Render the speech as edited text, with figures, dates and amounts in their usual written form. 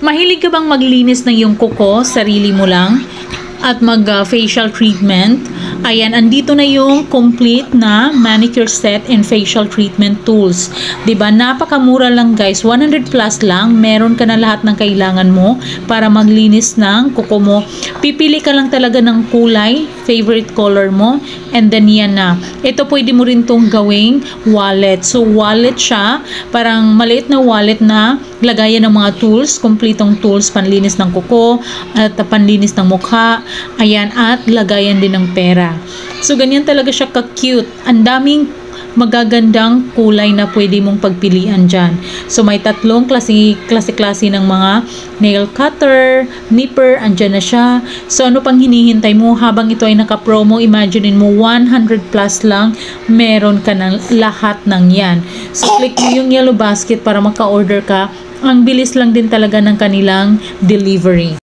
Mahilig ka bang maglinis ng iyong kuko, sarili mo lang? At mag-facial treatment? Ayan, andito na yung complete na manicure set and facial treatment tools. 'Di ba? Napakamura lang guys, 100 plus lang. Meron ka na lahat ng kailangan mo para maglinis ng kuko mo. Pipili ka lang talaga ng kulay, favorite color mo, and then yan na. Ito pwede mo rin tong gawing wallet. So wallet siya, parang maliit na wallet na lagayan ng mga tools, kompletong tools, panlinis ng kuko, at panlinis ng mukha, ayan, at lagayan din ng pera. So ganyan talaga siya ka-cute. Ang daming magagandang kulay na pwede mong pagpilian dyan. So may tatlong klase ng mga nail cutter, nipper, andyan na siya. So ano pang hinihintay mo habang ito ay naka-promo? Imaginein mo 100 plus lang, meron ka ng lahat ng yan. So click mo yung yellow basket para maka-order ka. Ang bilis lang din talaga ng kanilang delivery.